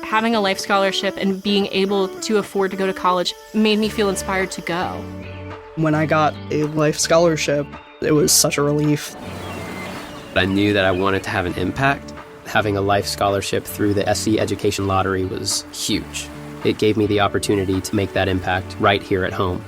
Having a life scholarship and being able to afford to go to college made me feel inspired to go. When I got a life scholarship, it was such a relief. I knew that I wanted to have an impact. Having a life scholarship through the SC Education Lottery was huge. It gave me the opportunity to make that impact right here at home.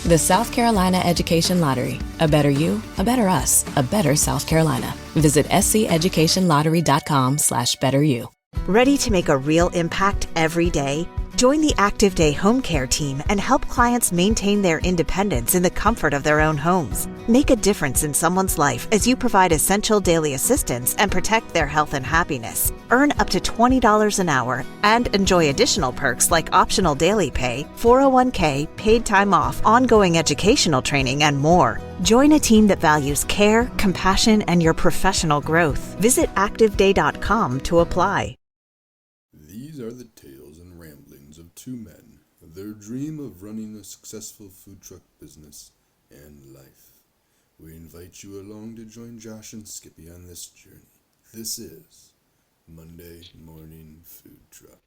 The South Carolina Education Lottery. A better you, a better us, a better South Carolina. Visit sceducationlottery.com/betteryou. Ready to make a real impact every day? Join the Active Day Home Care team and help clients maintain their independence in the comfort of their own homes. Make a difference in someone's life as you provide essential daily assistance and protect their health and happiness. Earn up to $20 an hour and enjoy additional perks like optional daily pay, 401k, paid time off, ongoing educational training, and more. Join a team that values care, compassion, and your professional growth. Visit activeday.com to apply. These are the tales and ramblings of two men, their dream of running a successful food truck business and life. We invite you along to join Josh and Skippy on this journey. This is Monday Morning Food Truck.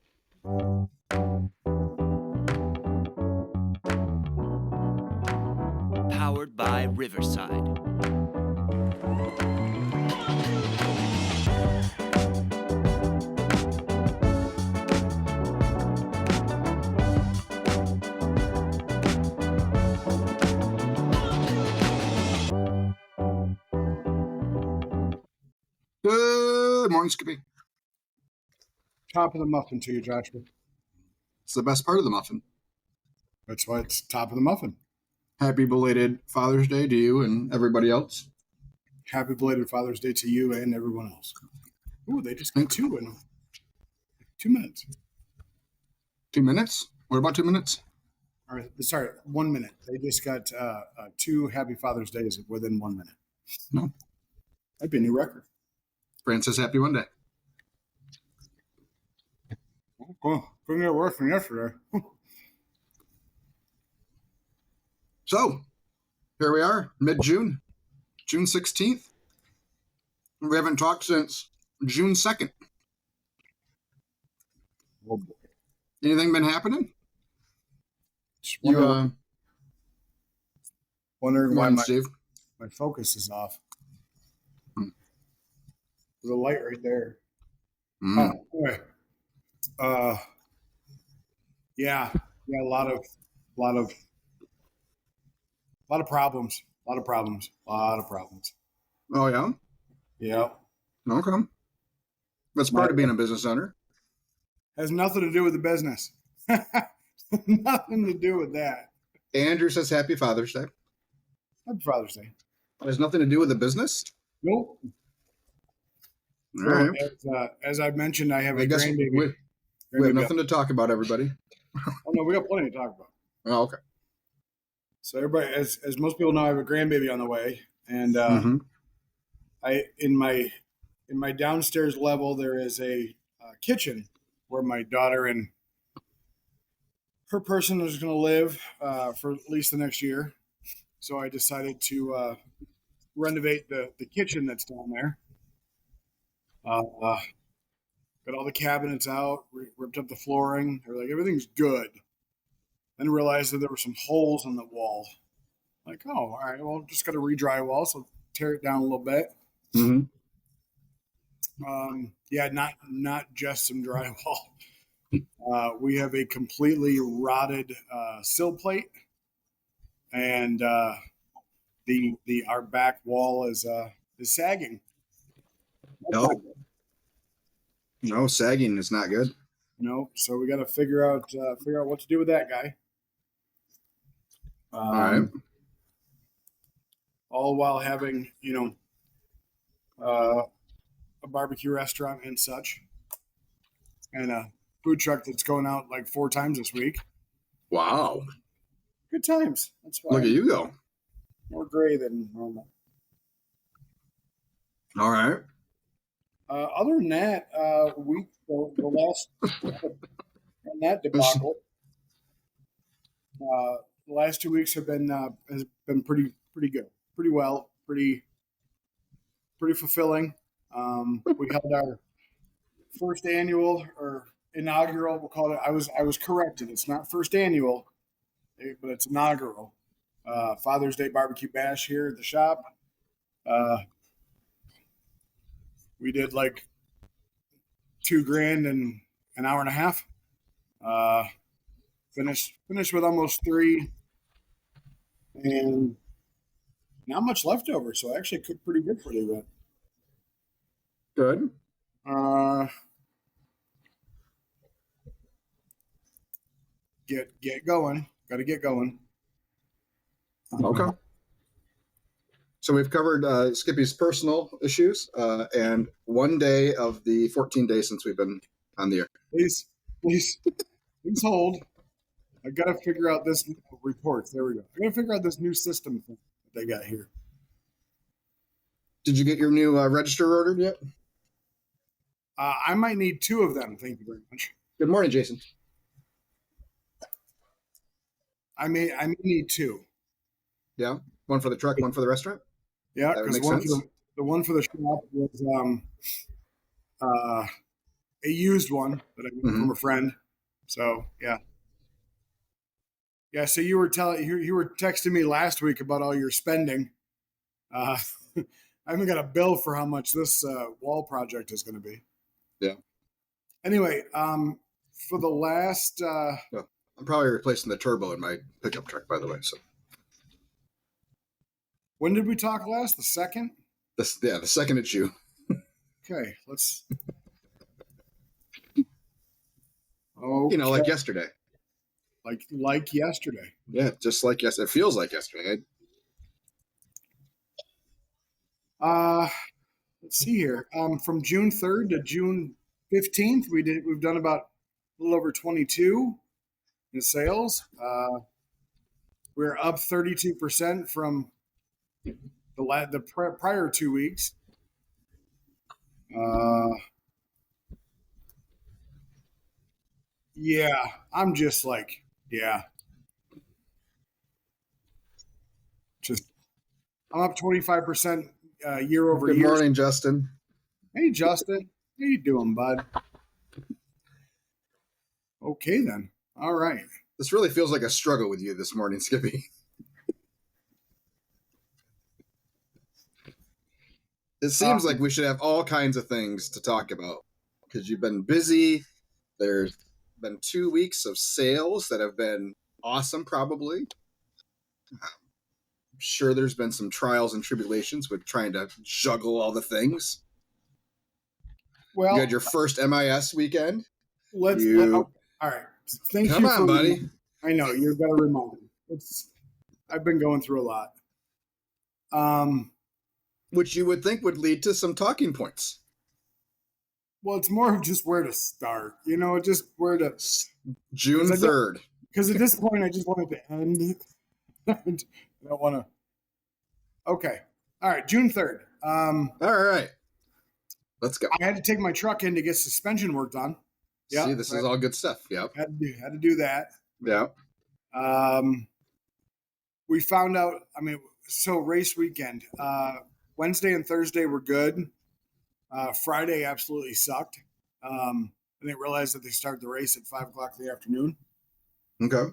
Powered by Riverside. Good morning, Skippy. Top of the muffin to you, Joshua. It's the best part of the muffin. That's why it's top of the muffin. Happy belated Father's Day to you and everybody else. Happy belated Father's Day to you and everyone else. Ooh, they just got 2 in 2 minutes. 2 minutes? What about 2 minutes? All right, sorry, 1 minute. They just got 2 Happy Father's Days within 1 minute. No. That'd be a new record. Francis, happy Monday. Cool. Couldn't get worse than yesterday. So, here we are, mid-June, June 16th. We haven't talked since June 2nd. Oh, boy. Anything been happening? Wondering why Steve. my focus is off. There's a light right there. Anyway. Yeah, a lot of problems. Oh, yeah? Yeah. Okay. That's part of being a business owner. Has nothing to do with the business. Nothing to do with that. Andrew says happy Father's Day. Happy Father's Day. It has nothing to do with the business? Nope. All right. As I mentioned, I have a grandbaby. We have nothing to talk about, everybody. Oh, no, we got plenty to talk about. Oh, okay. So everybody, as most people know, I have a grandbaby on the way. And I in my downstairs level, there is a kitchen where my daughter and her person is going to live for at least the next year. So I decided to renovate the kitchen that's down there. Got all the cabinets out, ripped up the flooring. Everything's good. Then realized that there were some holes in the wall. Like, oh, all right, well, just got to re-drywall, so tear it down a little bit. Mm-hmm. Yeah, not just some drywall. We have a completely rotted sill plate, and our back wall is sagging. No, sagging is not good. So we got to figure out what to do with that guy. All right. All while having a barbecue restaurant and such, and a food truck that's going out like 4 times this week. Wow. Good times. That's why. Look at you go. More gray than normal. All right. Other than that, the last on that debacle, the last 2 weeks has been pretty good, pretty well, pretty fulfilling. We held our first annual, or inaugural. We'll call it. I was corrected. It's not first annual, but it's inaugural. Father's Day barbecue bash here at the shop. We did like $2,000 in an hour and a half. Finished with almost 3, and not much left over. So I actually cooked pretty good for the event. Good. Get going. Got to get going. Okay. So we've covered Skippy's personal issues and one day of the 14 days since we've been on the air. Please hold. I got to figure out this reports. There we go. I got to figure out this new system thing that they got here. Did you get your new register ordered yet? I might need 2 of them. Thank you very much. Good morning, Jason. I may need 2. Yeah, one for the truck, one for the restaurant. Yeah, because the one for the shop was a used one that I got from a friend. So yeah. So you were texting me last week about all your spending. I haven't got a bill for how much this wall project is going to be. Yeah. Anyway, for the last, I'm probably replacing the turbo in my pickup truck, by the way. So when did we talk last? The 2nd? The 2nd it's you. Okay, let's. Okay. Like yesterday. Like yesterday. Yeah, just like yesterday. It feels like yesterday. Let's see here. From June 3rd to June 15th, we've done about a little over 22 in sales. We're up 32% from the prior 2 weeks. Yeah, I'm just like, yeah. I'm up 25% year over year. Good morning, Justin. Hey, Justin. How you doing, bud? Okay, then. All right. This really feels like a struggle with you this morning, Skippy. It seems like we should have all kinds of things to talk about because you've been busy. There's been 2 weeks of sales that have been awesome, probably. I'm sure there's been some trials and tribulations with trying to juggle all the things. Well, you had your first MIS weekend. All right. Thank you. Come on, buddy. I know you've got to remind me. I've been going through a lot. Which you would think would lead to some talking points. Well, it's more of just where to start. Just where to. June 3rd. Because at this point, I just want it to end. I don't want to. Okay. All right. June 3rd. All right. Let's go. I had to take my truck in to get suspension work done. Yeah. See, this is all good stuff. Yep. Had to do that. Yeah. We found out, so race weekend. Wednesday and Thursday were good. Friday absolutely sucked. I didn't realize that they start the race at 5:00 in the afternoon. Okay.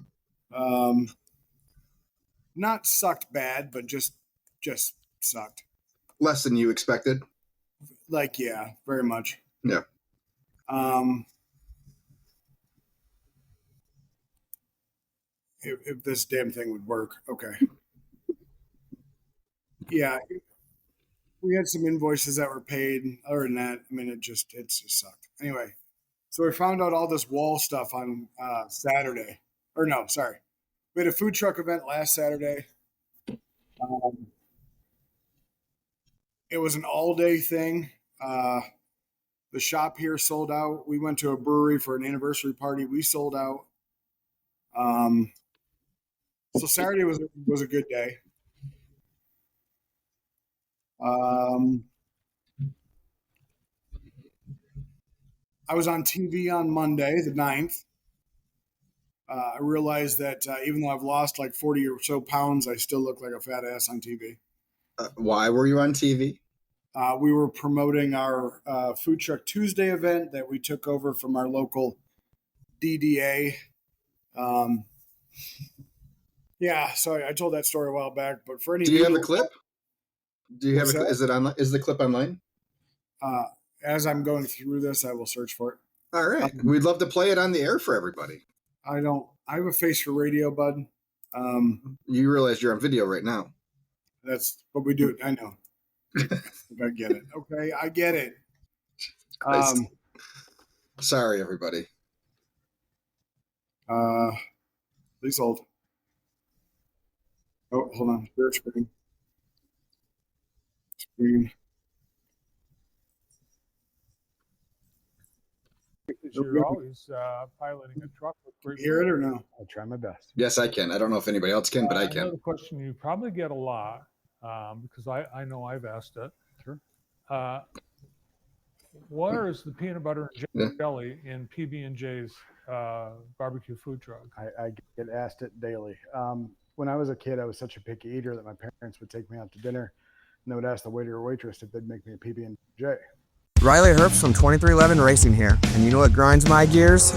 Not sucked bad, but just sucked. Less than you expected. Yeah, very much. Yeah. If this damn thing would work, okay. Yeah, we had some invoices that were paid. Other than that, it just sucked. Anyway, so we found out all this wall stuff on Saturday. Or no, sorry. We had a food truck event last Saturday. It was an all-day thing. The shop here sold out. We went to a brewery for an anniversary party. We sold out. So Saturday was a good day. I was on TV on Monday, the 9th. I realized that even though I've lost like 40 or so pounds, I still look like a fat ass on TV. Why were you on TV? We were promoting our Food Truck Tuesday event that we took over from our local DDA. Yeah, so I told that story a while back, but for any Do you have a people- clip? Do you have What's a? that? Is it on? Is the clip online? As I'm going through this, I will search for it. All right, we'd love to play it on the air for everybody. I have a face for radio, bud. You realize you're on video right now. But we do it. I know. I get it. Okay, I get it. Christ. Sorry, everybody. Please hold. Oh, hold on. Share screen. Screen. Because you're always piloting a truck with Can you hear it or no? I'll try my best. Yes, I can. I don't know if anybody else can, but I can. Another question you probably get a lot, because I know I've asked it. Sure. Where is the peanut butter and Yeah. jelly in PB&J's barbecue food truck? I get asked it daily. When I was a kid, I was such a picky eater that my parents would take me out to dinner, and they would ask the waiter or waitress if they'd make me a PB&J. Riley Herbst from 2311 Racing here, and you know what grinds my gears?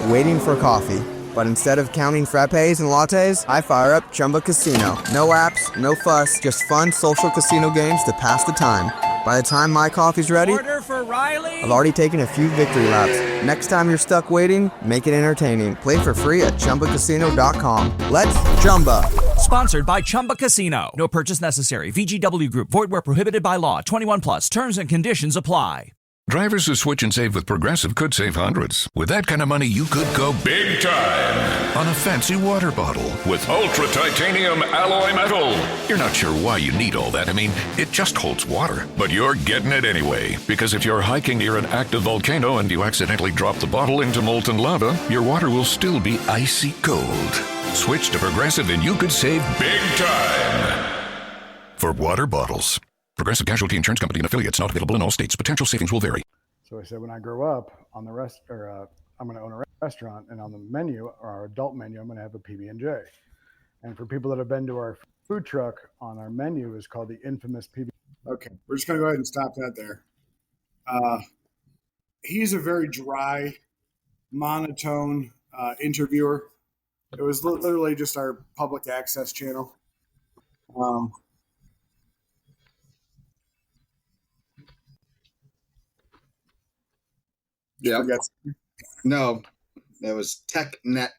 Waiting for coffee. But instead of counting frappes and lattes, I fire up Chumba Casino. No apps, no fuss, just fun social casino games to pass the time. By the time my coffee's ready, Order for Riley. I've already taken a few victory laps. Next time you're stuck waiting, make it entertaining. Play for free at ChumbaCasino.com. Let's Chumba. Sponsored by Chumba Casino. No purchase necessary. VGW Group. Void where prohibited by law. 21 plus. Terms and conditions apply. Drivers who switch and save with Progressive could save hundreds. With that kind of money, you could go big time on a fancy water bottle with ultra titanium alloy metal. You're not sure why you need all that. I mean, it just holds water. But you're getting it anyway. Because if you're hiking near an active volcano and you accidentally drop the bottle into molten lava, your water will still be icy cold. Switch to Progressive and you could save big time. For water bottles. Progressive Casualty Insurance Company and affiliates, not available in all states. Potential savings will vary. So I said, when I grow up, on the I'm going to own a restaurant, and on the menu, or our adult menu, I'm going to have a PB&J. And for people that have been to our food truck, on our menu is called the infamous PB. Okay, we're just going to go ahead and stop that there. He's a very dry, monotone interviewer. It was literally just our public access channel. Yeah. No, that was TechNex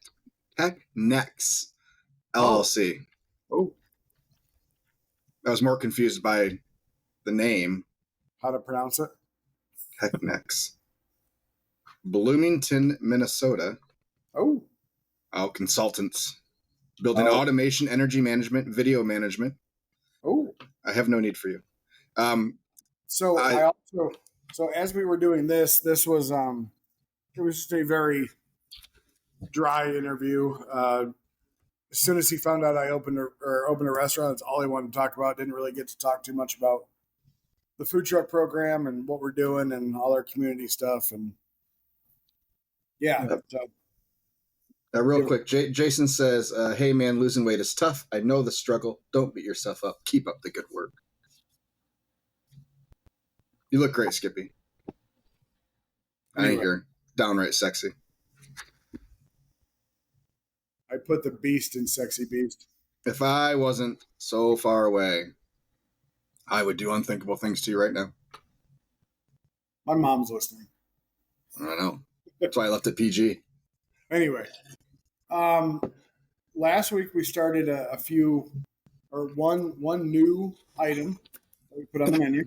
LLC. Oh. I was more confused by the name. How to pronounce it? TechNex. Bloomington, Minnesota. Oh. Consultants. Building automation, energy management, video management. Oh. I have no need for you. So as we were doing this was it was just a very dry interview. As soon as he found out I opened a restaurant, that's all he wanted to talk about. Didn't really get to talk too much about the food truck program and what we're doing and all our community stuff. And yeah. Real quick, Jason says, hey man, losing weight is tough. I know the struggle. Don't beat yourself up. Keep up the good work. You look great, Skippy. I think you're downright sexy. I put the beast in Sexy Beast. If I wasn't so far away, I would do unthinkable things to you right now. My mom's listening. I know. That's why I left it PG. Anyway, last week we started one new item that we put on the menu.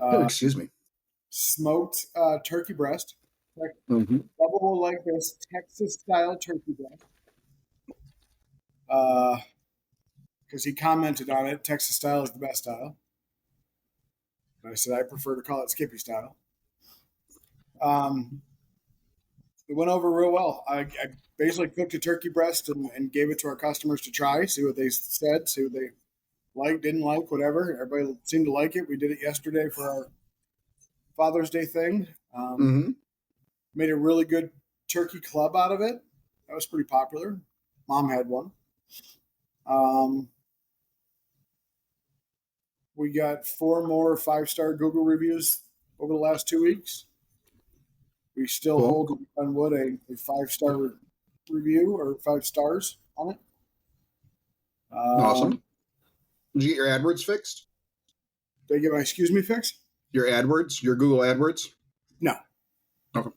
Excuse me. Smoked turkey breast. Double like this Texas style turkey breast. Because he commented on it, Texas style is the best style. And I said I prefer to call it Skippy style. It went over real well. I basically cooked a turkey breast and gave it to our customers to try, see what they said, see what they liked, didn't like, whatever. Everybody seemed to like it. We did it yesterday for our Father's Day thing. Made a really good turkey club out of it. That was pretty popular. Mom had one. We got 4 more 5-star Google reviews over the last 2 weeks. We still hold on Wood a 5-star review or 5 stars on it. Awesome. Did you get your AdWords fixed? Did I get my excuse me fixed? Your AdWords, your Google AdWords? No. Okay.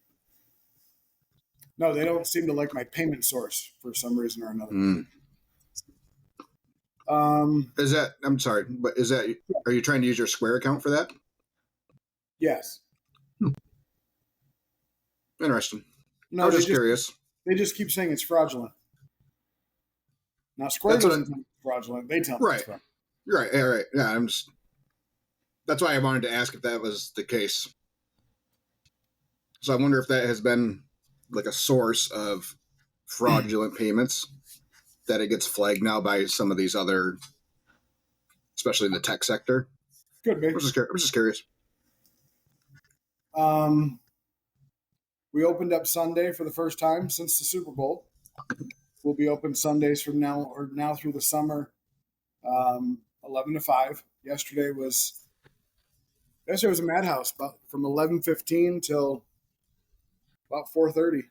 No, they don't seem to like my payment source for some reason or another. Is that, I'm sorry, but is that, are you trying to use your Square account for that? Yes. Interesting. No, I was just curious. They just keep saying it's fraudulent. Now, Square doesn't think it's fraudulent. They tell me it's fraudulent. Right. Yeah, right. Yeah, that's why I wanted to ask if that was the case. So I wonder if that has been like a source of fraudulent payments, that it gets flagged now by some of these other, especially in the tech sector. Could be. I'm just curious. We opened up Sunday for the first time since the Super Bowl. We'll be open Sundays from now through the summer, 11 to 5. Yesterday was a madhouse, but from 11:15 till about 4:30.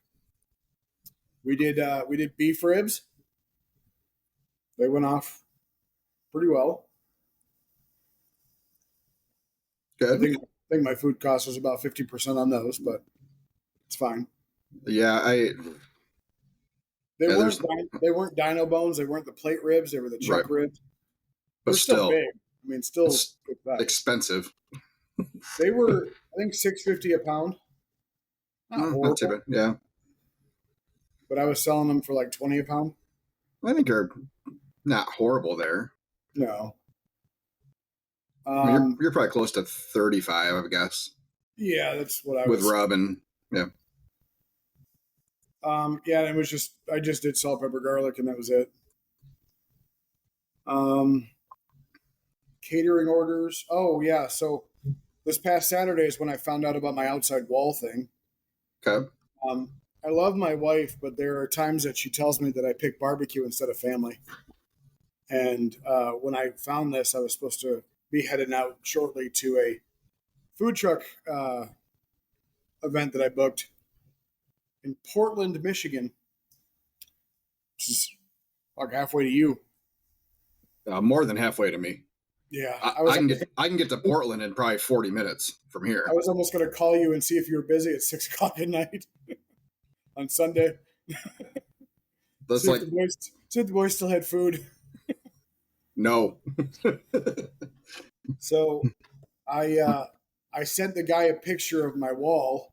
We did beef ribs. They went off pretty well. Good. I think my food cost was about 50% on those, but it's fine. Yeah, They weren't dino bones. They weren't the plate ribs. They were the chuck ribs. But They're still big. I mean, still expensive. They were, I think, $6.50 a pound. Not too bad. Yeah. But I was selling them for like $20 a pound. I think you're not horrible there. No. You're probably close to 35, I would guess. Yeah, that's what I with was. rub and yeah. Yeah, and it was I just did salt, pepper, garlic, and that was it. Catering orders. Oh yeah, so this past Saturday is when I found out about my outside wall thing. Okay. I love my wife, but there are times that she tells me that I pick barbecue instead of family. And when I found this, I was supposed to be heading out shortly to a food truck event that I booked in Portland, Michigan, which is like halfway to you. More than halfway to me. Yeah, I can get to Portland in probably 40 minutes from here. I was almost going to call you and see if you were busy at 6 o'clock at night on Sunday. That's see if the boys still had food. No. So I sent the guy a picture of my wall,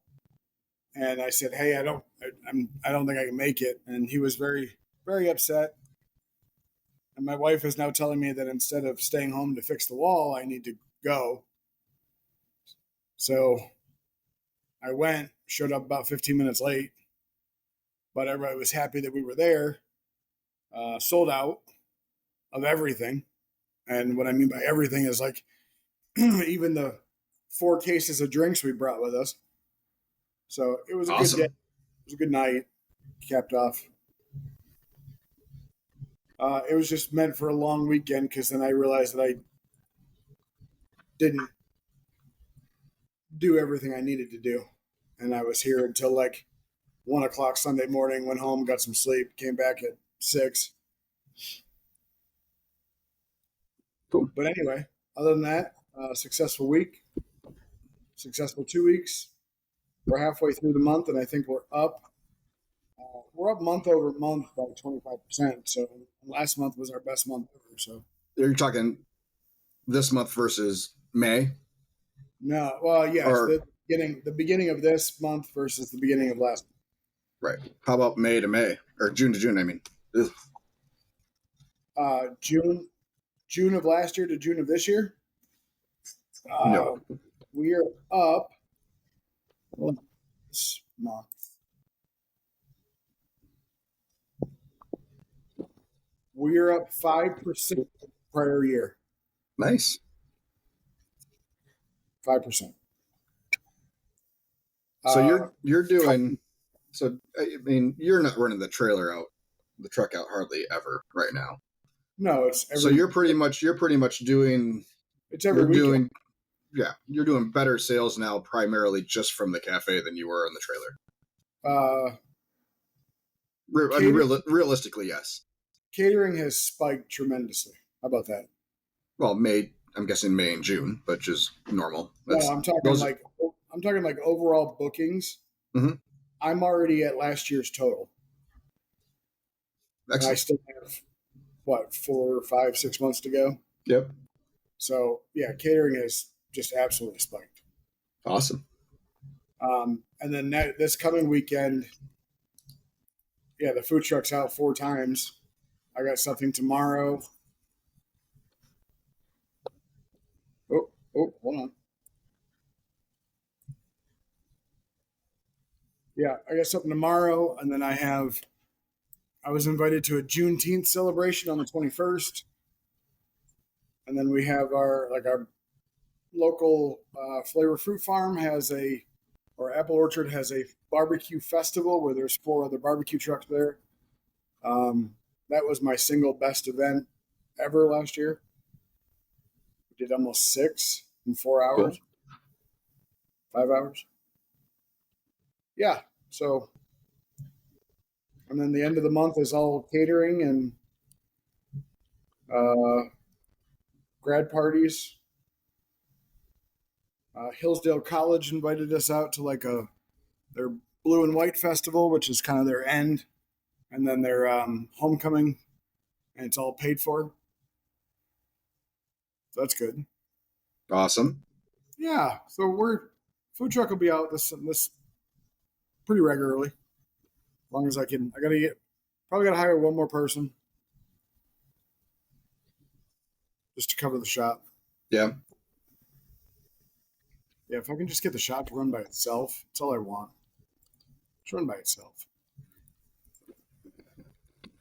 and I said, "Hey, I don't think I can make it." And he was very, very upset. And my wife is now telling me that instead of staying home to fix the wall, I need to go. So I went, showed up about 15 minutes late, but everybody was happy that we were there. Sold out of everything. And what I mean by everything is like even the 4 cases of drinks we brought with us. So it was a awesome. good day. It was a good night. Capped off. It was just meant for a long weekend because then I realized that I didn't do everything I needed to do. And I was here until like 1 o'clock Sunday morning, went home, got some sleep, came back at 6. Cool. But anyway, other than that, successful week, successful 2 weeks. We're halfway through the month, and I think we're up. We're up month over month by 25%. So last month was our best month ever. So you're talking this month versus May? No, well, yes, the beginning of this month versus the beginning of last month. Right. How about May to May or June to June? I mean, June of last year to June of this year. No, we are up this month. We are up 5% prior year. Nice. 5%. So you're doing. So I mean, you're not running the truck out hardly ever right now. No, it's so you're pretty much doing. It's every weekend. Yeah, you're doing better sales now primarily just from the cafe than you were in the trailer. Realistically, yes. Catering has spiked tremendously. How about that? Well, I'm guessing May and June, but just normal. No, I'm talking like overall bookings. Mm-hmm. I'm already at last year's total. And I still have 4, 5, 6 months to go. Yep. So yeah, catering has just absolutely spiked. Awesome. And then this coming weekend, yeah, the food truck's out 4 times. I got something tomorrow. Oh, hold on. Yeah, I got something tomorrow, and then I was invited to a Juneteenth celebration on the 21st. And then we have our local Flavor Fruit Farm or Apple Orchard has a barbecue festival where there's 4 other barbecue trucks there. That was my single best event ever last year. We did almost 6 in 4 hours, 5 hours. Yeah. So, and then the end of the month is all catering and grad parties. Hillsdale College invited us out to their Blue and White Festival, which is kind of their end, and then their homecoming, and it's all paid for. So that's good. Awesome. Yeah. So food truck will be out this pretty regularly, as long as I can. Probably got to hire one more person just to cover the shop. Yeah. Yeah, if I can just get the shop to run by itself, that's all I want. Just run by itself.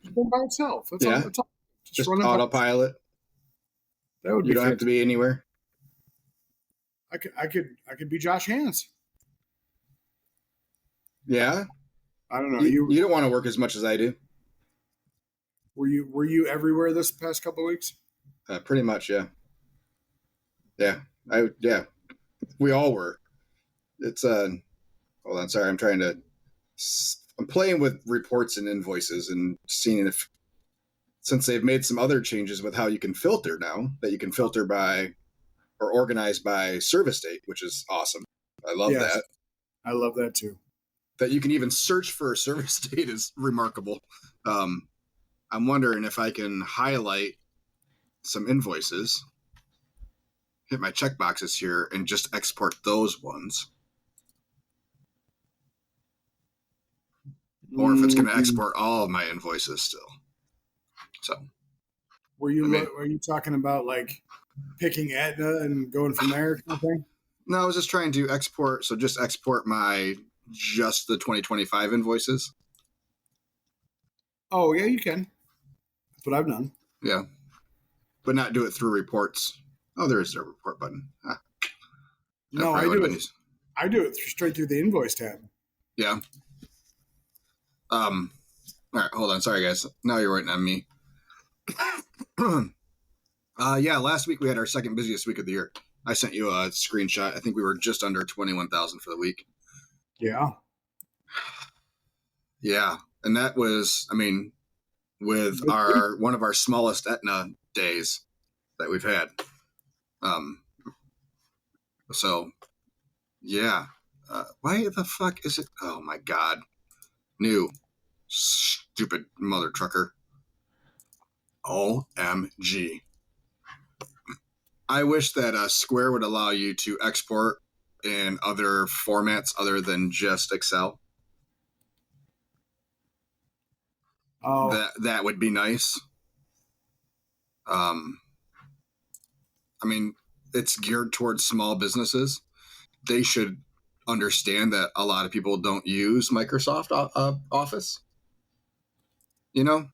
Just run by itself. That's all. Just autopilot. That would be. You don't have to be anywhere. I could be Josh Hands. Yeah. I don't know. You don't want to work as much as I do. Were you everywhere this past couple of weeks? Pretty much, yeah. Yeah. We all were. It's hold on, sorry, I'm playing with reports and invoices and seeing if, since they've made some other changes with how you can filter now, that you can filter by or organize by service date, which is awesome. I love that. I love that too. That you can even search for a service date is remarkable. I'm wondering if I can highlight some invoices, hit my check boxes here, and just export those ones. Or if it's going to export all of my invoices still. So, were you talking about picking Aetna and going from there? Kind of thing? No, I was just trying to export. So just export just the 2025 invoices. Oh yeah, you can. That's what I've done. Yeah, but not do it through reports. Oh, there is a report button. No, I do it straight through the invoice tab. Yeah. All right, hold on. Sorry, guys. Now you're waiting on me. Yeah, last week we had our second busiest week of the year. I sent you a screenshot. I think we were just under 21,000 for the week. Yeah. Yeah, and that was, with one of our smallest Aetna days that we've had. So, yeah. Why the fuck is it? Oh my God. New. Stupid mother trucker. OMG. I wish that Square would allow you to export in other formats other than just Excel. Oh. That would be nice. It's geared towards small businesses. They should understand that a lot of people don't use Microsoft Office. You know?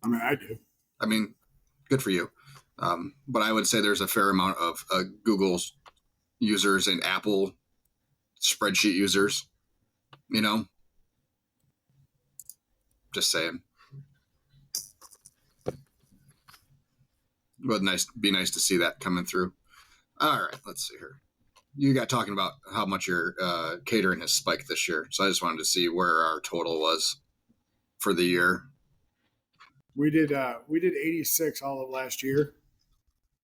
I do. Good for you. But I would say there's a fair amount of Google users and Apple spreadsheet users. You know? Just saying. Would be nice to see that coming through. All right, let's see here. You got talking about how much your catering has spiked this year. So I just wanted to see where our total was for the year. We did 86 all of last year.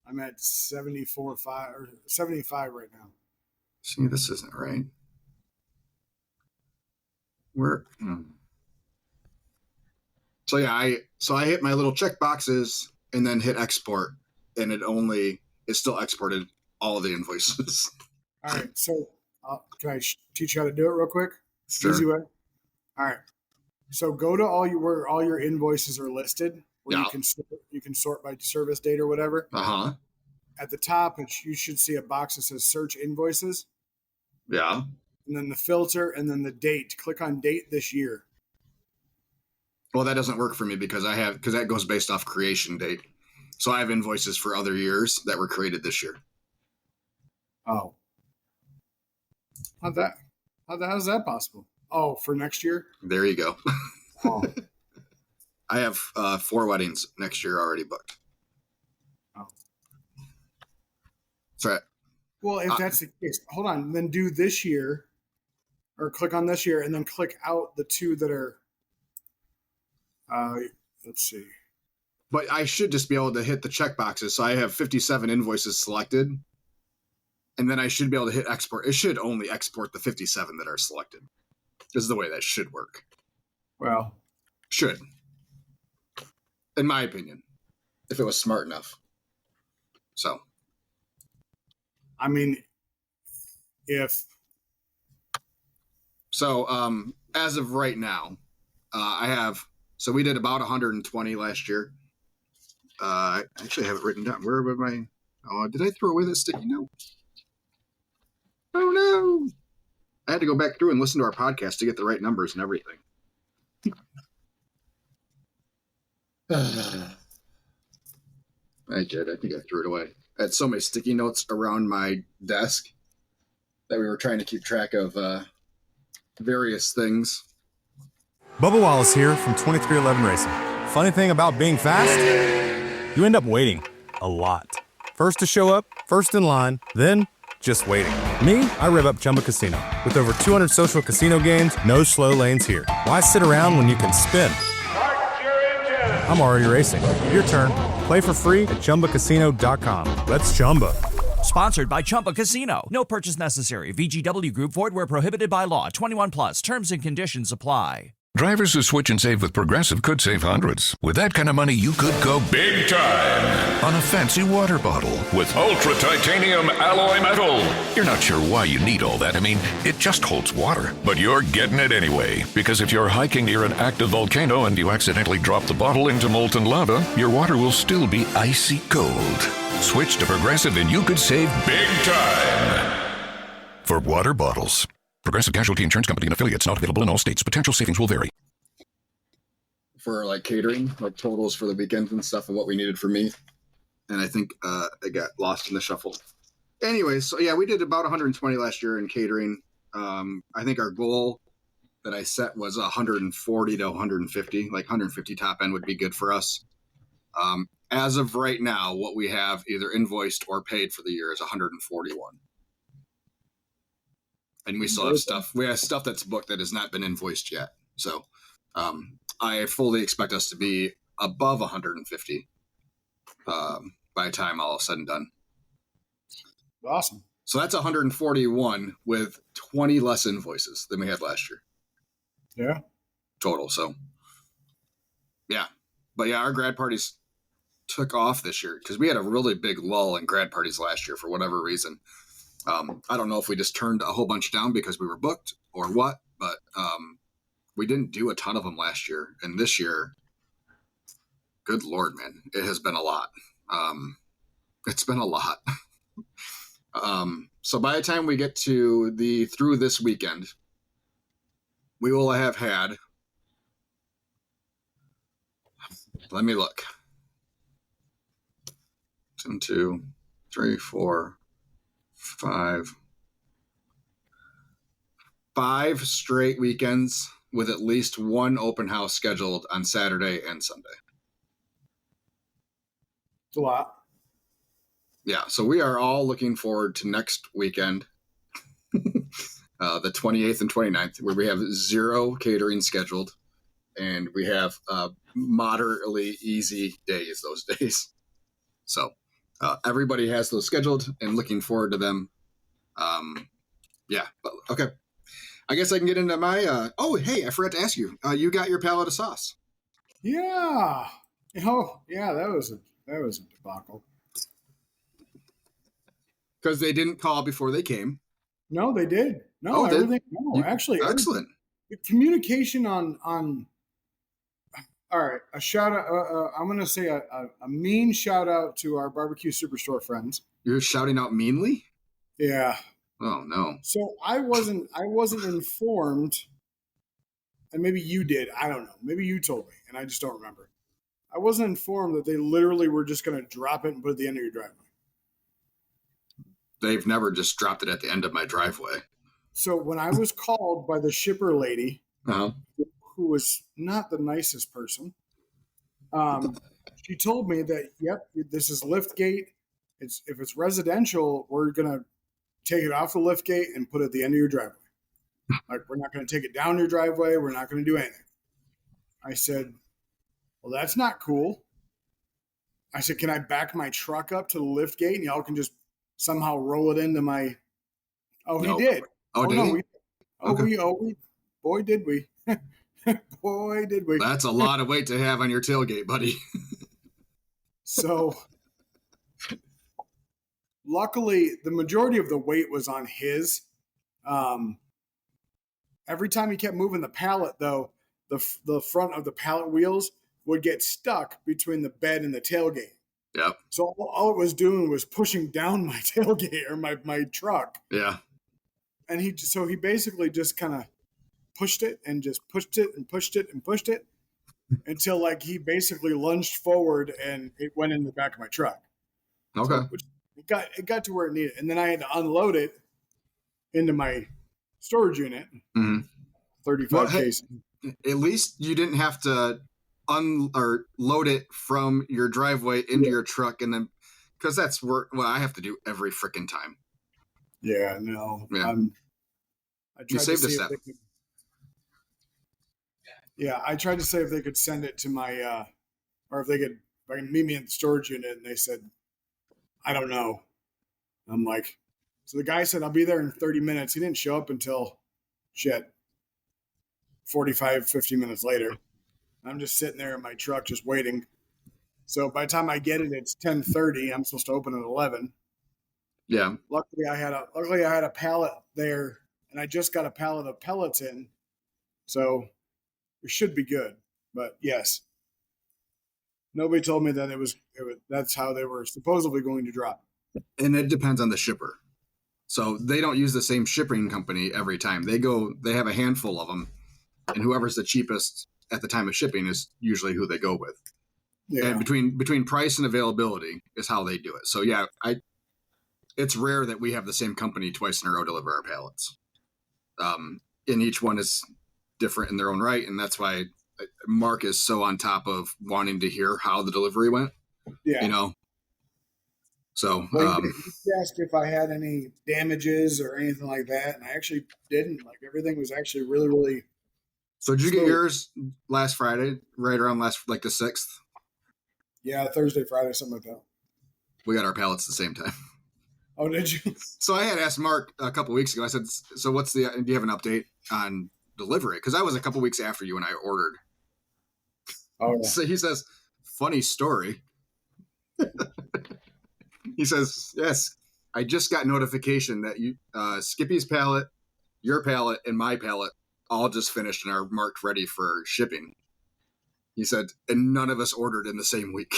I'm at 74.5 or 75 right now. See, this isn't right. Where? So yeah, I hit my little check boxes and then hit export, and it still exported all of the invoices. All right, so can I teach you how to do it real quick? Sure. Easy way. All right, so go to where all your invoices are listed, where Yeah. you can sort by service date or whatever. At the top, you should see a box that says search invoices. Yeah. And then the filter, and then the date. Click on date this year. Well, that doesn't work for me because that goes based off creation date. So I have invoices for other years that were created this year. Oh. How's that possible? Oh, for next year? There you go. Oh. I have 4 weddings next year already booked. Oh. So, well, if that's the case, hold on. Then do this year, or click on this year, and then click out the 2 that are. Let's see. But I should just be able to hit the check boxes. So I have 57 invoices selected, and then I should be able to hit export. It should only export the 57 that are selected. This is the way that should work. Well, should, in my opinion, if it was smart enough. So, I mean, if so, as of right now, I have. So we did about 120 last year. I actually have it written down. Where would my? Oh, did I throw away that sticky note? Oh no! I had to go back through and listen to our podcast to get the right numbers and everything. I did. I think I threw it away. I had so many sticky notes around my desk that we were trying to keep track of various things. Bubba Wallace here from 2311 Racing. Funny thing about being fast, you end up waiting a lot. First to show up, first in line, then just waiting. Me, I rev up Chumba Casino. With over 200 social casino games, no slow lanes here. Why sit around when you can spin? I'm already racing. Your turn. Play for free at ChumbaCasino.com. Let's Chumba. Sponsored by Chumba Casino. No purchase necessary. VGW Group. Void where prohibited by law. 21 plus. Terms and conditions apply. Drivers who switch and save with Progressive could save hundreds. With that kind of money, you could go big time on a fancy water bottle with ultra titanium alloy metal. You're not sure why you need all that. I mean, it just holds water. But you're getting it anyway. Because if you're hiking near an active volcano and you accidentally drop the bottle into molten lava, your water will still be icy cold. Switch to Progressive and you could save big time. For water bottles. Progressive Casualty Insurance Company and affiliates, not available in all states. Potential savings will vary. For like catering, like totals for the weekends and stuff and what we needed for me. And I think it got lost in the shuffle. Anyways, so yeah, we did about 120 last year in catering. I think our goal that I set was 140 to 150, like 150 top end would be good for us. As of right now, what we have either invoiced or paid for the year is 141. And we still have stuff. We have stuff that's booked that has not been invoiced yet. So I fully expect us to be above 150 by the time all is said and done. Awesome. So that's 141 with 20 less invoices than we had last year. Yeah. Total. So, yeah. But yeah, our grad parties took off this year because we had a really big lull in grad parties last year for whatever reason. I don't know if we just turned a whole bunch down because we were booked or what, but we didn't do a ton of them last year. And this year, good Lord, man, it has been a lot. It's been a lot. So by the time we get to through this weekend, we will have had, let me look. 1, 2, 3, 4, 5 straight weekends with at least one open house scheduled on Saturday and Sunday. It's a lot. Yeah, so we are all looking forward to next weekend, the 28th and 29th, where we have 0 catering scheduled, and we have moderately easy days those days. So everybody has those scheduled and looking forward to them. Yeah, but, okay. I guess I can get into my. Oh, hey, I forgot to ask you. You got your pallet of sauce? Yeah. Oh, yeah. That was a debacle. Because they didn't call before they came. No, they did. No, everything. No, actually, excellent. The communication on. All right, a shout out. I'm going to say a mean shout out to our barbecue superstore friends. You're shouting out meanly? Yeah. Oh no. So I wasn't informed, and maybe you did. I don't know. Maybe you told me, and I just don't remember. I wasn't informed that they literally were just going to drop it and put it at the end of your driveway. They've never just dropped it at the end of my driveway. So when I was called by the shipper lady, who was not the nicest person, she told me that, yep, this is lift gate. If it's residential, we're going to take it off the lift gate and put it at the end of your driveway. Like, we're not going to take it down your driveway. We're not going to do anything. I said, well, that's not cool. I said, can I back my truck up to the lift gate and y'all can just somehow roll it into my... Oh, No. he did. Oh, did he? Boy, did we. Boy, did we. That's a lot of weight to have on your tailgate, buddy. So, luckily, the majority of the weight was on his. Every time he kept moving the pallet, though, the front of the pallet wheels would get stuck between the bed and the tailgate. Yep. So all it was doing was pushing down my tailgate or my truck. Yeah. And he basically just kind of pushed it and just pushed it and pushed it and pushed it until like he basically lunged forward and it went in the back of my truck. Okay. So it got to where it needed, and then I had to unload it into my storage unit. 35 cases. At least you didn't have to load it from your driveway into your truck, and then because that's work. Well, I have to do every freaking time. Yeah, no. Yeah. I tried You saved to a see step. if they could. Yeah, I tried to say if they could send it to my, or if they could meet me in the storage unit, and they said, I don't know. I'm like, so the guy said, I'll be there in 30 minutes. He didn't show up until 45, 50 minutes later. I'm just sitting there in my truck just waiting. So by the time I get it, it's 10:30. I'm supposed to open at 11. Yeah. Luckily I had a pallet there, and I just got a pallet of pellets in. So it should be good. But yes. Nobody told me that it was that's how they were supposedly going to drop. And it depends on the shipper. So they don't use the same shipping company every time. They have a handful of them, and whoever's the cheapest at the time of shipping is usually who they go with. Yeah. And between price and availability is how they do it. So yeah, it's rare that we have the same company twice in a row deliver our pallets. And each one is different in their own right, and that's why Mark is so on top of wanting to hear how the delivery went. Yeah. You know. So he asked if I had any damages or anything like that, and I actually didn't. Like, everything was actually really, really. So did you smooth. get yours last Friday, right around the 6th? Yeah, Thursday, Friday, something like that. We got our pallets at the same time. Oh, did you? So I had asked Mark a couple weeks ago. I said, "So do you have an update on delivery?" Because I was a couple weeks after you and I ordered. Oh. Yeah. So he says, "Funny story." He says, "Yes, I just got notification that you, Skippy's pallet, your pallet, and my pallet all just finished and are marked ready for shipping." He said, "And none of us ordered in the same week."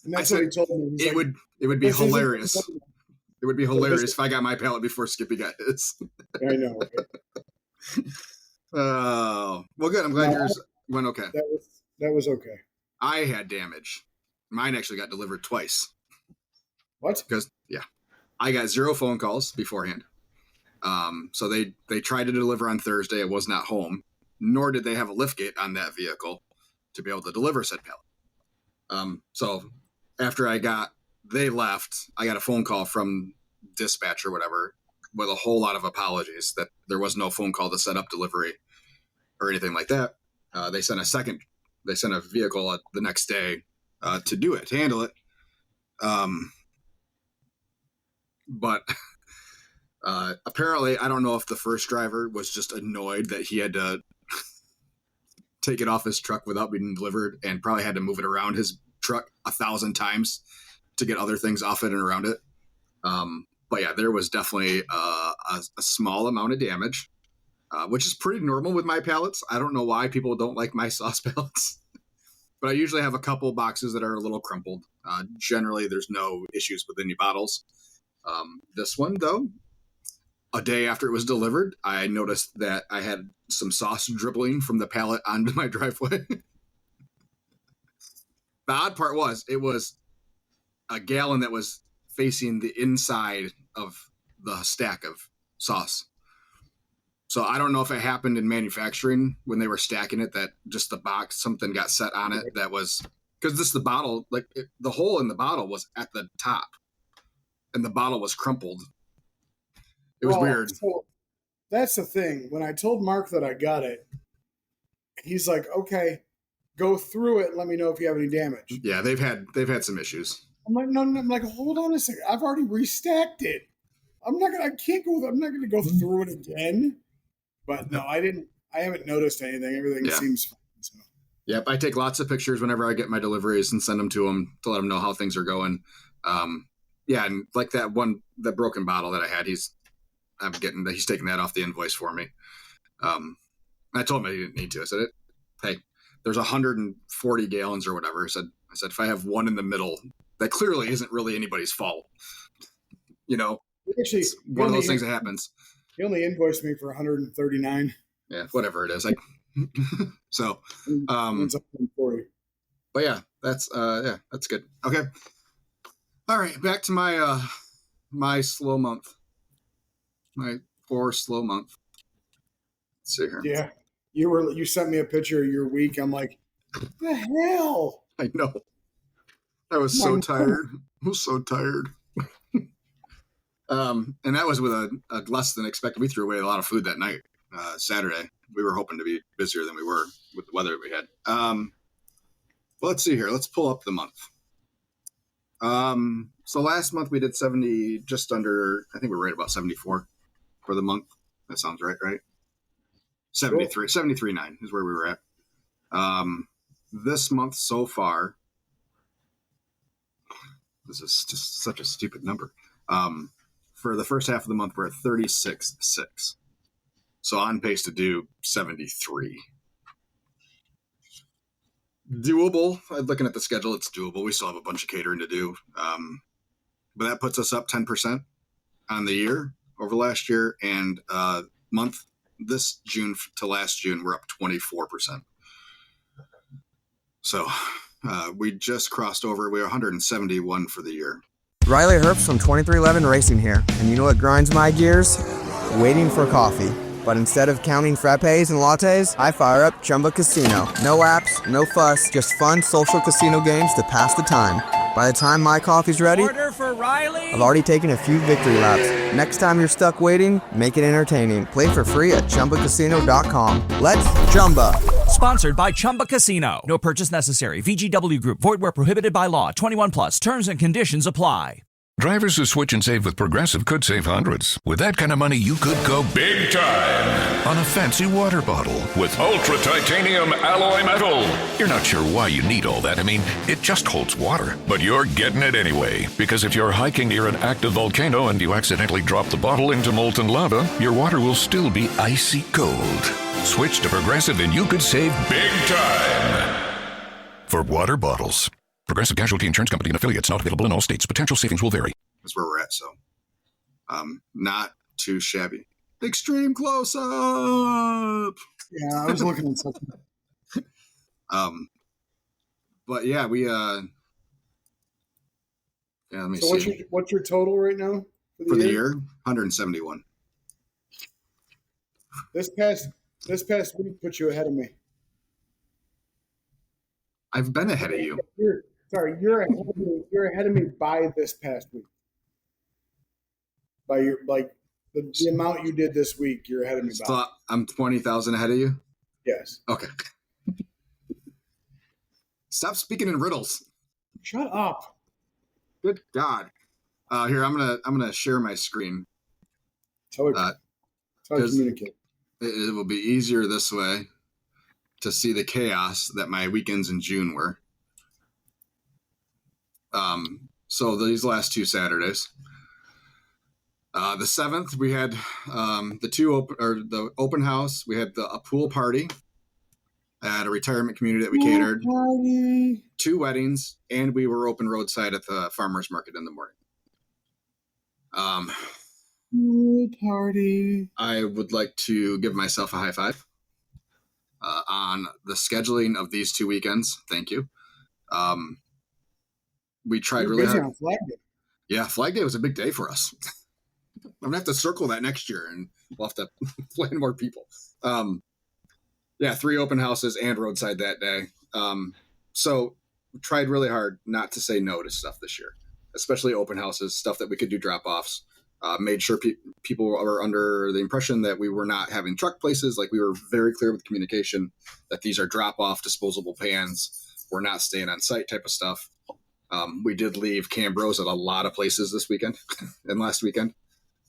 And that's what he told me. He's It like, would be "This isn't- hilarious. It would be hilarious if I got my pallet before Skippy got his. I know. Oh, well, good. I'm glad yours went okay. That was okay. I had damage. Mine actually got delivered twice. What? Because I got 0 phone calls beforehand. So they tried to deliver on Thursday. I was not home, nor did they have a liftgate on that vehicle to be able to deliver said pallet. So after I got they left, I got a phone call from dispatch or whatever with a whole lot of apologies that there was no phone call to set up delivery or anything like that. They sent a vehicle the next day to handle it. But apparently, I don't know if the first driver was just annoyed that he had to take it off his truck without being delivered and probably had to move it around his truck 1,000 times to get other things off it and around it. But yeah, there was definitely a small amount of damage, which is pretty normal with my pallets. I don't know why people don't like my sauce pallets, but I usually have a couple boxes that are a little crumpled. Generally, there's no issues with any bottles. This one, though, a day after it was delivered, I noticed that I had some sauce dribbling from the pallet onto my driveway. The odd part was it was a gallon that was facing the inside of the stack of sauce. So I don't know if it happened in manufacturing when they were stacking it, that just the box, something got set on it that was, because the bottle, the hole in the bottle was at the top and the bottle was crumpled. It was weird. So that's the thing. When I told Mark that I got it, he's like, okay, go through it and let me know if you have any damage. Yeah, they've had some issues. I'm like, no, I'm like, hold on a second. I've already restacked it. I'm not gonna go through it again. But no, I haven't noticed anything. Everything seems fine. So. Yep, I take lots of pictures whenever I get my deliveries and send them to them to let them know how things are going. Yeah, and like that broken bottle that I had, he's taking that off the invoice for me. I told him I didn't need to. I said, hey, there's 140 gallons or whatever. I said, if I have one in the middle, that clearly isn't really anybody's fault. You know, actually, it's one of those things that happens. He only invoiced me for 139. Yeah, whatever it is. So, but yeah, that's good. Okay. All right, back to my my slow month. My poor slow month. Let's see here. Yeah. You sent me a picture of your week. I'm like, the hell? I know. I was so tired. I was so tired. And that was with a less than expected. We threw away a lot of food that night, Saturday. We were hoping to be busier than we were with the weather we had. Well, let's see here. Let's pull up the month. So last month we did 70, just under, I think we're right about 74 for the month. That sounds right? 73, 73.9 is where we were at. This month so far, this is just such a stupid number. For the first half of the month, we're at 36.6. So on pace to do 73. Doable. Looking at the schedule, it's doable. We still have a bunch of catering to do. But that puts us up 10% on the year over last year. And month this June to last June, we're up 24%. So we just crossed over. We're 171 for the year. Riley Herbst from 2311 Racing here, and you know what grinds my gears? Waiting for coffee. But instead of counting frappes and lattes, I fire up Chumba Casino. No apps, no fuss, just fun social casino games to pass the time. By the time my coffee's ready, Order for Riley. I've already taken a few victory laps. Next time you're stuck waiting, make it entertaining. Play for free at ChumbaCasino.com. Let's Chumba. Sponsored by Chumba Casino. No purchase necessary. VGW Group. Void where prohibited by law. 21 plus. Terms and conditions apply. Drivers who switch and save with Progressive could save hundreds. With that kind of money, you could go big time on a fancy water bottle with ultra titanium alloy metal. You're not sure why you need all that. I mean, it just holds water. But you're getting it anyway, because if you're hiking near an active volcano and you accidentally drop the bottle into molten lava, your water will still be icy cold. Switch to Progressive and you could save big time for water bottles. Progressive Casualty Insurance Company and affiliates, not available in all states. Potential savings will vary. That's where we're at, so not too shabby. Extreme close up. Yeah, I was looking at something. But yeah, we let me so see. What's your total right now for the year? 171. This past week put you ahead of me. I've been ahead of you. Sorry, you're ahead of me. You're ahead of me by this past week. By your the amount you did this week, you're ahead of me by. So I'm 20,000 ahead of you. Yes. Okay. Stop speaking in riddles. Shut up. Good God. Here, I'm gonna share my screen. That's how I communicate. It will be easier this way to see the chaos that my weekends in June were. So these last 2 Saturdays. The 7th, we had the open house. We had a pool party at a retirement community that we catered. Party. 2 weddings, and we were open roadside at the farmers market in the morning. Party. I would like to give myself a high five on the scheduling of these 2 weekends. Thank you. We tried really hard. On Flag Day. Yeah, Flag Day was a big day for us. I'm gonna have to circle that next year, and we'll have to plan more people. 3 open houses and roadside that day. So we tried really hard not to say no to stuff this year, especially open houses, stuff that we could do drop-offs. Made sure people were under the impression that we were not having truck places. Like, we were very clear with communication that these are drop-off disposable pans. We're not staying on site type of stuff. We did leave Cambros at a lot of places this weekend and last weekend.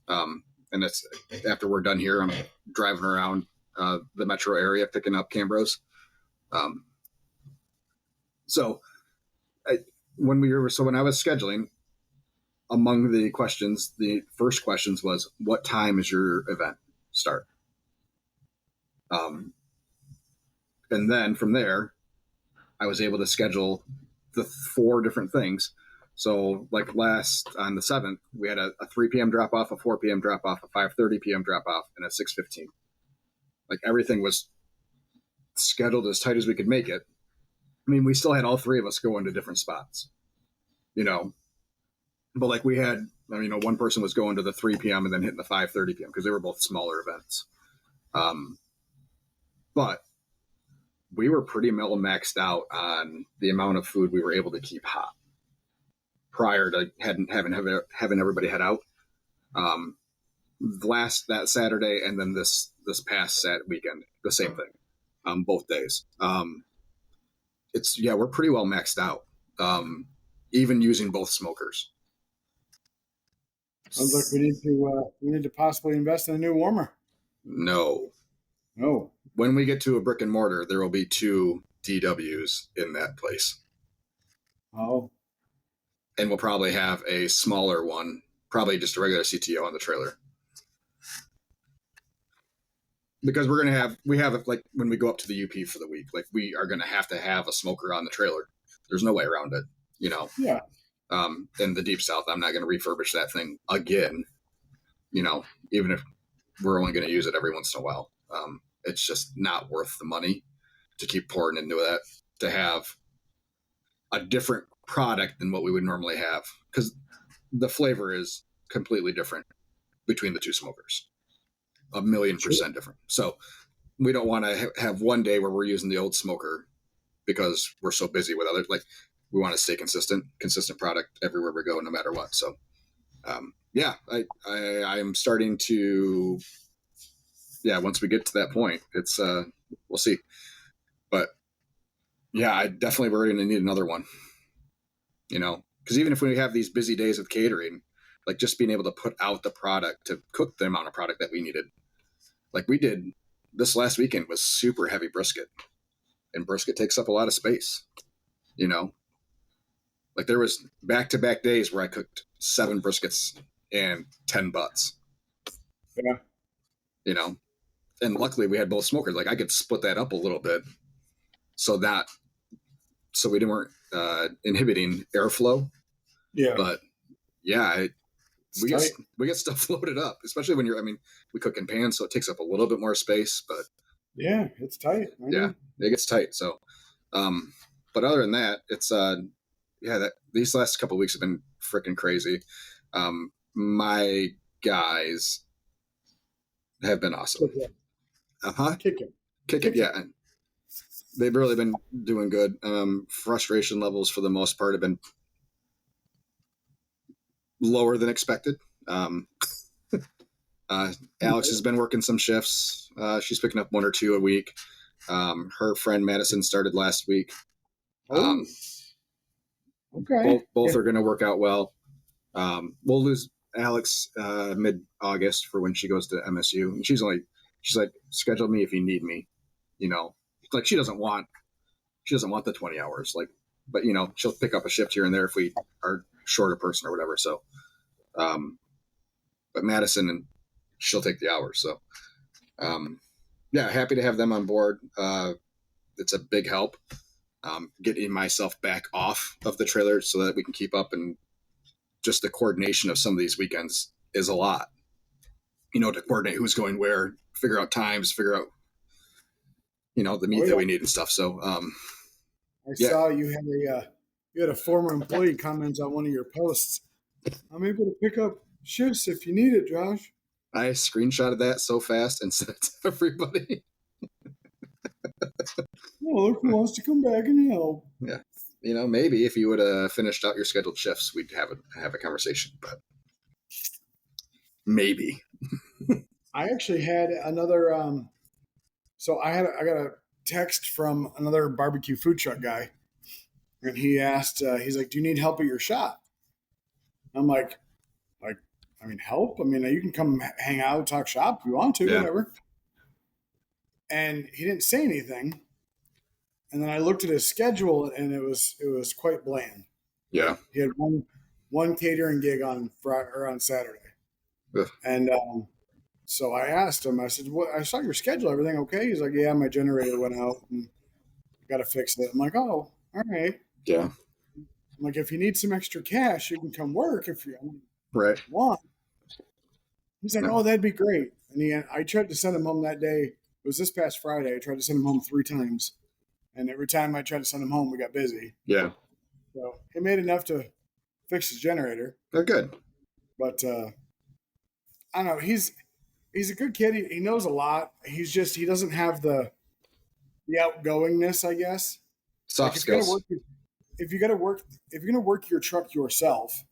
And it's after we're done here, I'm driving around the metro area picking up Cambros. When I was scheduling, among the questions, the first questions was, what time is your event start? And then from there, I was able to schedule the 4 different things. So like on the 7th, we had a 3 p.m. drop off, a 4 p.m. drop off, a 5:30 p.m. drop off, and a 6:15. Like, everything was scheduled as tight as we could make it. I mean, we still had all 3 of us going to different spots, but like we had, one person was going to the 3 p.m. and then hitting the 5:30 p.m. because they were both smaller events. But we were pretty well maxed out on the amount of food we were able to keep hot prior to having everybody head out. That Saturday and then this past weekend, the same thing, both days. We're pretty well maxed out, even using both smokers. Sounds like we need to possibly invest in a new warmer. No. When we get to a brick and mortar, there will be 2 DWs in that place. Oh. And we'll probably have a smaller one, probably just a regular CTO on the trailer. Because we have like when we go up to the UP for the week, like we are going to have a smoker on the trailer. There's no way around it, Yeah. In the Deep South, I'm not going to refurbish that thing again, even if we're only going to use it every once in a while. It's just not worth the money to keep pouring into that, to have a different product than what we would normally have, because the flavor is completely different between the 2 smokers, 1,000,000% different. So we don't want to have one day where we're using the old smoker because we're so busy with others. Like, we want to stay consistent product everywhere we go, no matter what. So, I am starting to, once we get to that point, it's, we'll see. But I definitely we're going to need another one, because even if we have these busy days of catering, like just being able to put out the product to cook the amount of product that we needed. Like we did this last weekend was super heavy brisket, and brisket takes up a lot of space, Like there was back-to-back days where I cooked 7 briskets and 10 butts. Yeah. And luckily we had both smokers. Like I could split that up a little bit so we weren't inhibiting airflow. Yeah. But we get stuff loaded up, especially when we cook in pans, so it takes up a little bit more space, but yeah, it's tight. It gets tight. So, but other than that, it's, these last couple of weeks have been freaking crazy. My guys have been awesome. Kick it. Yeah. they've really been doing good. Frustration levels for the most part have been lower than expected. Alex has been working some shifts. She's picking up 1 or 2 a week. Her friend Madison started last week. Okay. Both are going to work out well. We'll lose Alex mid-August for when she goes to MSU. And she's like, schedule me if you need me. You know, like she doesn't want the 20 hours. Like, but you know, she'll pick up a shift here and there if we are short a person or whatever. So, but Madison and she'll take the hours. So, yeah, happy to have them on board. It's a big help. Getting myself back off of the trailer so that we can keep up, and just the coordination of some of these weekends is a lot, you know, to coordinate who's going where, figure out times, figure out, you know, the meat that we need and stuff. So, I saw you had a former employee comment on one of your posts. I'm able to pick up shifts if you need it, Josh. I screenshotted that so fast and sent it to everybody. Oh, look who wants to come back and help. Yeah. You know, maybe if you would have finished out your scheduled shifts, we'd have a conversation, but maybe. I actually had another, so I got a text from another barbecue food truck guy, and he asked, he's like, do you need help at your shop? I'm like, I mean, help? I mean, you can come hang out, talk shop if you want to, whatever. And he didn't say anything. And then I looked at his schedule, and it was quite bland. Yeah. He had one catering gig on Friday or on Saturday. Ugh. And so I asked him, I said, "What? I saw your schedule. Everything okay?" He's like, "Yeah, my generator went out and got to fix it." I'm like, "Oh, all right." Yeah. I'm like, "If you need some extra cash, you can come work if you want." He's like, "Oh, that'd be great." And I tried to send him home that day. It was this past Friday. I tried to send him home 3 times. And every time I tried to send him home, we got busy. Yeah. So he made enough to fix his generator. They're good. But I don't know. He's a good kid. He knows a lot. He doesn't have the outgoingness, I guess. Soft skills. If you're gonna work your truck yourself,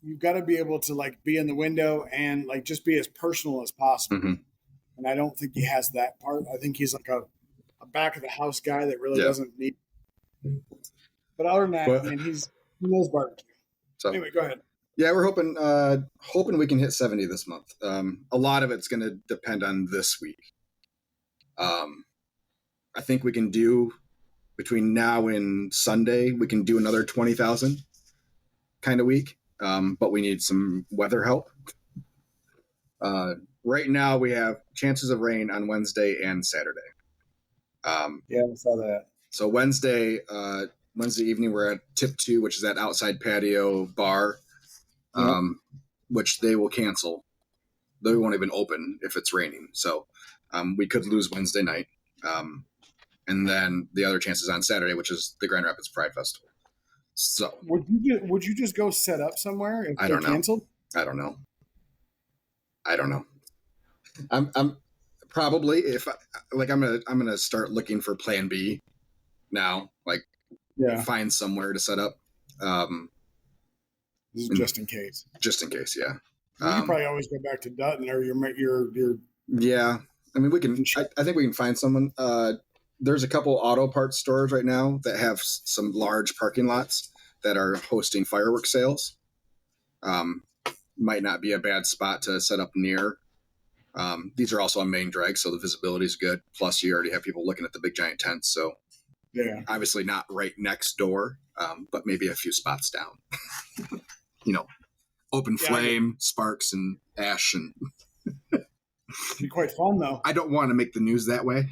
you've got to be able to like be in the window and like just be as personal as possible. Mm-hmm. And I don't think he has that part. I think he's like a back of the house guy that really doesn't need. But other than that, I mean, he knows barbecue. So anyway, go ahead. Yeah, we're hoping we can hit 70 this month. A lot of it's going to depend on this week. I think we can do between now and Sunday. We can do another 20,000 kind of week, but we need some weather help. Right now, we have chances of rain on Wednesday and Saturday. Yeah, I saw that. So Wednesday evening, we're at Tip 2, which is that outside patio bar, which they will cancel. They won't even open if it's raining. So we could lose Wednesday night. And then the other chances on Saturday, which is the Grand Rapids Pride Festival. So would you just go set up somewhere if I don't know. Canceled? I don't know. I'm probably I'm gonna start looking for Plan B now. Find somewhere to set up. This is just in case. Just in case, yeah. You can probably always go back to Dutton or your. Yeah, I mean we can. I think we can find someone. There's a couple auto parts stores right now that have some large parking lots that are hosting fireworks sales. Might not be a bad spot to set up near. These are also on main drag, so the visibility is good. Plus, you already have people looking at the big giant tents. So, yeah, obviously not right next door, but maybe a few spots down. Open flame, sparks, and ash, and be quite fun though. I don't want to make the news that way.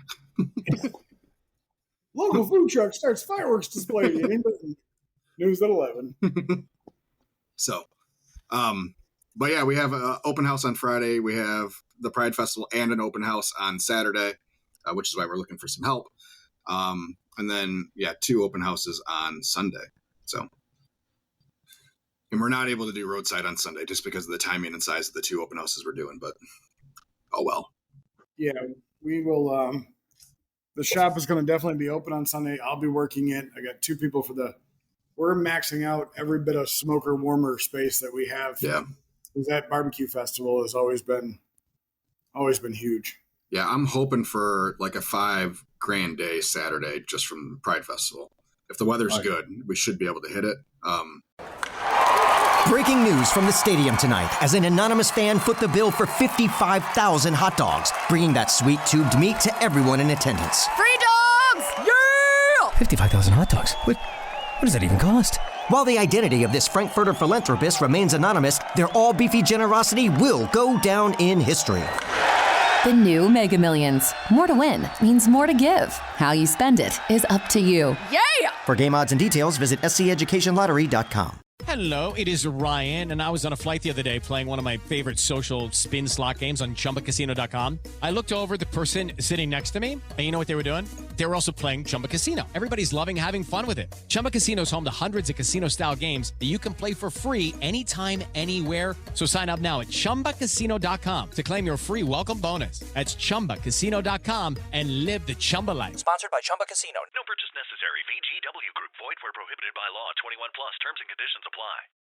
Local food truck starts fireworks display. News at 11. So, but yeah, we have an open house on Friday. We have the Pride Festival and an open house on Saturday, which is why we're looking for some help. And then, 2 open houses on Sunday. So, and we're not able to do roadside on Sunday just because of the timing and size of the 2 open houses we're doing, but oh well. Yeah, we will. the shop is going to definitely be open on Sunday. I'll be working it. I got 2 people we're maxing out every bit of smoker warmer space that we have. Yeah. Because that barbecue festival has always been huge. Yeah, I'm hoping for like a $5,000 day Saturday just from the Pride Festival. If the weather's good, we should be able to hit it. Breaking news from the stadium tonight as an anonymous fan foot the bill for 55,000 hot dogs, bringing that sweet tubed meat to everyone in attendance. Free dogs! Yeah! 55,000 hot dogs? What does that even cost? While the identity of this Frankfurter philanthropist remains anonymous, their all-beefy generosity will go down in history. The new Mega Millions. More to win means more to give. How you spend it is up to you. Yeah! For game odds and details, visit SCEducationLottery.com. Hello, it is Ryan, and I was on a flight the other day playing one of my favorite social spin slot games on ChumbaCasino.com. I looked over at the person sitting next to me, and you know what they were doing? They were also playing Chumba Casino. Everybody's loving having fun with it. Chumba Casino is home to hundreds of casino-style games that you can play for free anytime, anywhere. So sign up now at ChumbaCasino.com to claim your free welcome bonus. That's ChumbaCasino.com and live the Chumba life. Sponsored by Chumba Casino. No purchase necessary. VGW Group. Void where prohibited by law. 21 plus. Terms and conditions apply.